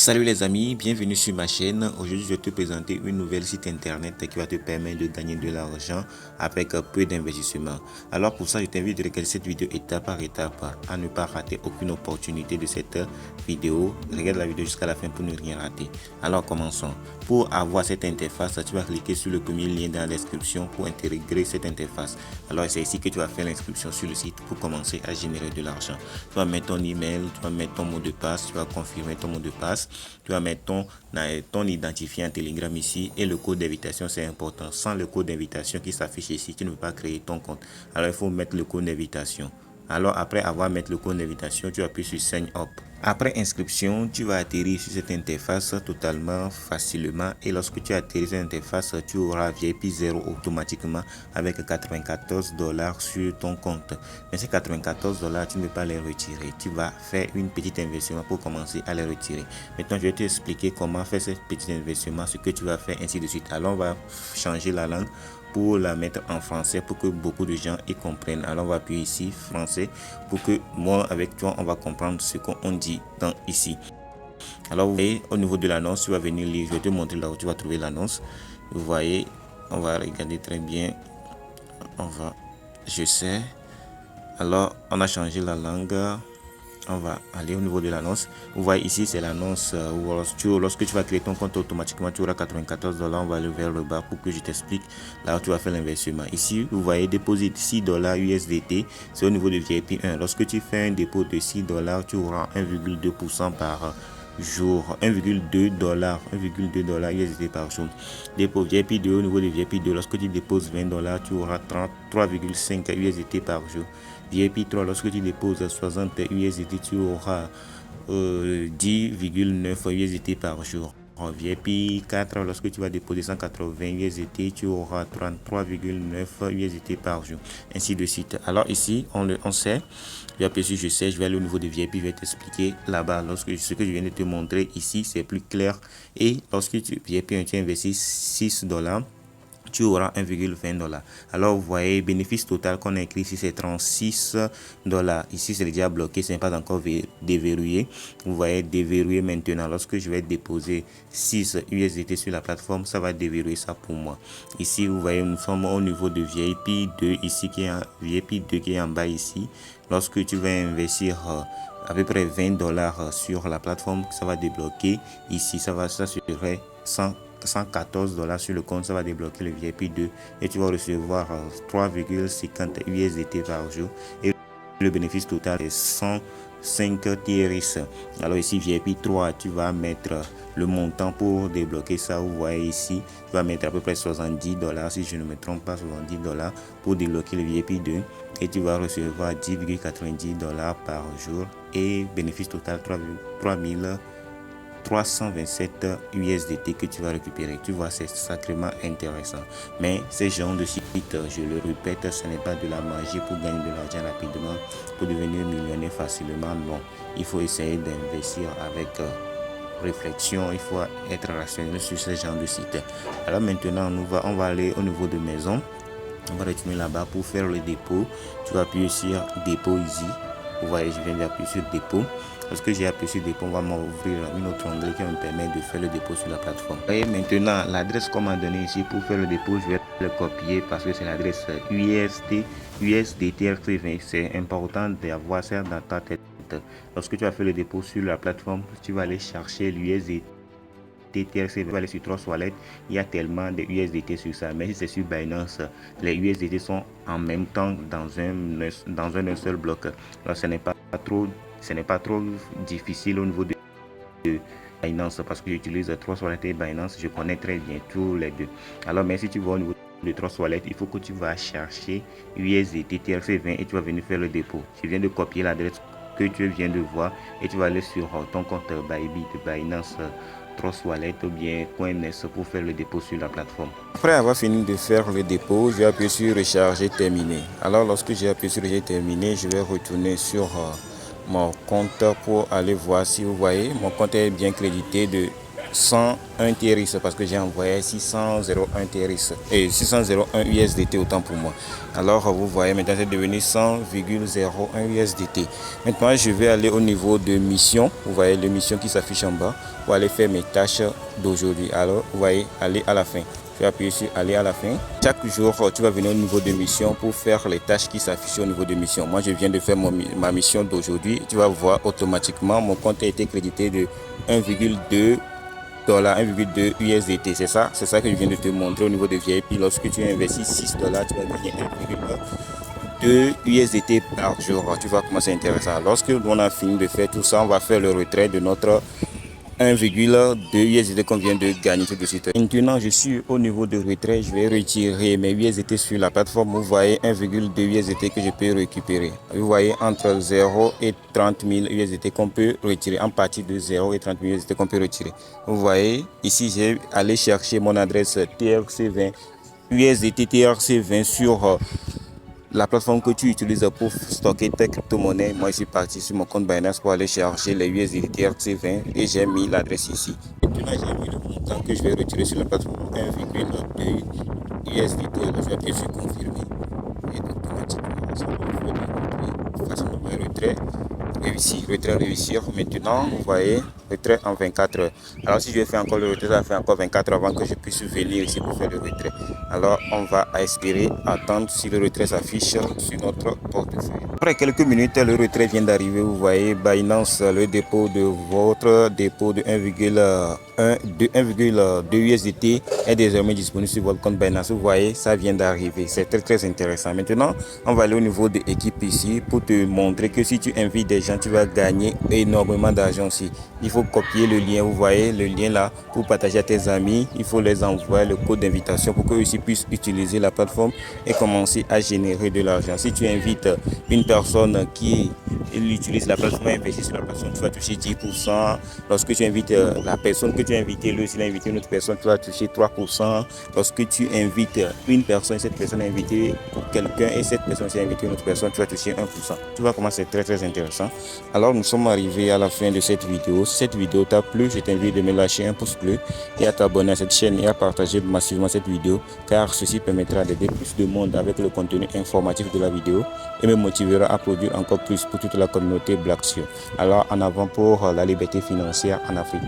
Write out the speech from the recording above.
Salut les amis, bienvenue sur ma chaîne. Aujourd'hui, je vais te présenter une nouvelle site internet qui va te permettre de gagner de l'argent avec peu d'investissement. Alors pour ça, je t'invite à regarder cette vidéo étape par étape à ne pas rater aucune opportunité de cette vidéo. Regarde la vidéo jusqu'à la fin pour ne rien rater. Alors commençons. Pour avoir cette interface, tu vas cliquer sur le premier lien dans la description pour intégrer cette interface. Alors c'est ici que tu vas faire l'inscription sur le site pour commencer à générer de l'argent. Tu vas mettre ton email, tu vas mettre ton mot de passe, tu vas confirmer ton mot de passe. Tu vas mettre ton identifiant Telegram ici et le code d'invitation, c'est important. Sans le code d'invitation qui s'affiche ici, tu ne peux pas créer ton compte. Alors il faut mettre le code d'invitation. Alors après avoir mis le code d'invitation, tu appuies sur Sign Up. Après inscription, tu vas atterrir sur cette interface totalement facilement et lorsque tu atterris sur cette interface, tu auras VIP 0 automatiquement avec $94 sur ton compte. Mais ces $94, tu ne peux pas les retirer. Tu vas faire une petite investissement pour commencer à les retirer. Maintenant, je vais t'expliquer comment faire ce petit investissement, ce que tu vas faire ainsi de suite. Alors, on va changer la langue pour la mettre en français pour que beaucoup de gens y comprennent. Alors on va appuyer ici français pour que moi avec toi on va comprendre ce qu'on dit dans ici. Alors vous voyez au niveau de l'annonce, tu vas venir lire, je vais te montrer là où tu vas trouver l'annonce. Vous voyez, on va regarder très bien. Je sais. Alors on a changé la langue. On va aller au niveau de l'annonce. Vous voyez ici c'est l'annonce lorsque tu vas créer ton compte automatiquement tu auras $94. On va aller vers le bas pour que je t'explique là où tu vas faire l'investissement. Ici vous voyez déposit $6 USDT, c'est au niveau de VIP 1. Lorsque tu fais un dépôt de $6, tu auras 1,2% par jour, 1,2$ USDT par jour. Dépôt VIP 2, au niveau de VIP 2, lorsque tu déposes $20, tu auras 33,5 USDT par jour. VIP 3, lorsque tu déposes 60 USDT, tu auras 10,9 USDT par jour. VIP 4, lorsque tu vas déposer 180 USDT, tu auras 33,9 USDT par jour, ainsi de suite. Alors ici, on sait, je vais appuyer sur je sais, je vais aller au niveau de VIP, je vais t'expliquer là-bas. Lorsque ce que je viens de te montrer ici, c'est plus clair. Et lorsque VIP, tu investis $6, tu auras 1,20$. Alors vous voyez bénéfice total qu'on a écrit ici c'est $36. Ici c'est déjà bloqué, ce n'est pas encore déverrouillé. Vous voyez déverrouillé maintenant. Lorsque je vais déposer 6 USDT sur la plateforme, ça va déverrouiller ça pour moi. Ici vous voyez nous sommes au niveau de VIP 2 ici qui est VIP 2 qui est en bas ici. Lorsque tu vas investir à peu près $20 sur la plateforme, ça va débloquer ici, ça va s'assurer 114$ sur le compte, ça va débloquer le VIP 2 et tu vas recevoir 3,50 USDT par jour et le bénéfice total est 105 TRS. Alors ici VIP 3, tu vas mettre le montant pour débloquer ça. Vous voyez ici, tu vas mettre à peu près $70 si je ne me trompe pas, $70 pour débloquer le VIP 2 et tu vas recevoir 10,90$ par jour et bénéfice total 327 USDT que tu vas récupérer. Tu vois, c'est sacrément intéressant. Mais ces genres de sites, je le répète, ce n'est pas de la magie pour gagner de l'argent rapidement, pour devenir millionnaire facilement. Non, il faut essayer d'investir avec réflexion, il faut être rationnel sur ce genre de site. Alors maintenant, on va aller au niveau de maison. On va retourner là-bas pour faire le dépôt. Tu vas appuyer sur dépôt ici. Vous voyez, je viens d'appuyer sur dépôt. Lorsque j'ai appuyé sur dépôt, on va m'ouvrir une autre onglet qui va me permettre de faire le dépôt sur la plateforme. Et maintenant, l'adresse qu'on m'a donnée ici pour faire le dépôt, je vais le copier parce que c'est l'adresse USDT. C'est important d'avoir ça dans ta tête. Lorsque tu vas faire le dépôt sur la plateforme, tu vas aller chercher l'USDT. TRC va aller sur Trust Wallet, il y a tellement de USDT sur ça, mais si c'est sur Binance, les USDT sont en même temps dans un seul bloc. Alors ce n'est pas trop difficile au niveau de Binance parce que j'utilise Trust Wallet et Binance, je connais très bien tous les deux. Alors mais si tu vas au niveau de Trust Wallet, il faut que tu vas chercher USDT TRC20 et tu vas venir faire le dépôt. Je viens de copier l'adresse que tu viens de voir et tu vas aller sur ton compte Bybit de Binance, Trust Wallet ou bien CoinNest pour faire le dépôt sur la plateforme. Après avoir fini de faire le dépôt, je vais appuyer sur recharger terminé. Alors lorsque j'ai appuyé sur recharger terminé, je vais retourner sur mon compte pour aller voir si vous voyez mon compte est bien crédité de 101 TRX parce que j'ai envoyé 601 TRX et 601 USDT autant pour moi. Alors vous voyez maintenant c'est devenu 100,01 USDT. Maintenant je vais aller au niveau de mission. Vous voyez les missions qui s'affichent en bas pour aller faire mes tâches d'aujourd'hui. Alors vous voyez aller à la fin. Tu vas appuyer sur aller à la fin. Chaque jour, tu vas venir au niveau de mission pour faire les tâches qui s'affichent au niveau de mission. Moi, je viens de faire ma mission d'aujourd'hui. Tu vas voir automatiquement, mon compte a été crédité de 1,2 USDT. C'est ça que je viens de te montrer au niveau de VIP. Lorsque tu investis 6 dollars, tu vas gagner 1,2 USDT par jour. Tu vois comment c'est intéressant. Lorsque on a fini de faire tout ça, on va faire le retrait de notre 1,2 USDT qu'on vient de gagner tout de suite. Maintenant, je suis au niveau de retrait. Je vais retirer mes USDT sur la plateforme. Vous voyez 1,2 USDT que je peux récupérer. Vous voyez entre 0 et 30 000 USDT qu'on peut retirer. En partie de 0 et 30 000 USDT qu'on peut retirer. Vous voyez, ici, j'ai allé chercher mon adresse TRC20, USDT TRC20 sur la plateforme que tu utilises pour stocker tes crypto-monnaies. Moi, je suis parti sur mon compte Binance pour aller chercher les USDT TRC20 et j'ai mis l'adresse ici. Et puis là, j'ai mis le montant que je vais retirer sur la plateforme 1,2 USDT. Alors, je vais appuyer sur confirmer. Et automatiquement, ça va faire le retrait. Retrait réussir. Maintenant, vous voyez, retrait en 24 heures. Alors, si je vais faire encore le retrait, ça va faire encore 24 heures avant que je puisse venir ici pour faire le retrait. Alors, on va espérer attendre si le retrait s'affiche sur notre portefeuille. Après quelques minutes, le retrait vient d'arriver. Vous voyez, Binance, le dépôt de votre dépôt de 1,2 USDT est désormais disponible sur votre compte Binance. Vous voyez, ça vient d'arriver. C'est très intéressant. Maintenant, on va aller au niveau de l'équipe ici pour te montrer que si tu invites des gens, tu vas gagner énormément d'argent aussi. Il faut copier le lien. Vous voyez le lien là pour partager à tes amis. Il faut les envoyer le code d'invitation pour qu'eux aussi puissent utiliser la plateforme et commencer à générer de l'argent. Si tu invites une personne qui utilise la plateforme et investit sur la plateforme, tu vas toucher 10%. Lorsque tu invites la personne que tu as invitée, lui aussi il a invité une autre personne, tu vas toucher 3%. Lorsque tu invites une personne, cette personne a invité quelqu'un et cette personne s'est invité une autre personne, tu vas toucher 1%. Tu vois comment c'est très intéressant. Alors nous sommes arrivés à la fin de cette vidéo. Si cette vidéo t'a plu, je t'invite de me lâcher un pouce bleu et à t'abonner à cette chaîne et à partager massivement cette vidéo, car ceci permettra d'aider plus de monde avec le contenu informatif de la vidéo et me motivera à produire encore plus pour toute la communauté Black Shield. Alors en avant pour la liberté financière en Afrique.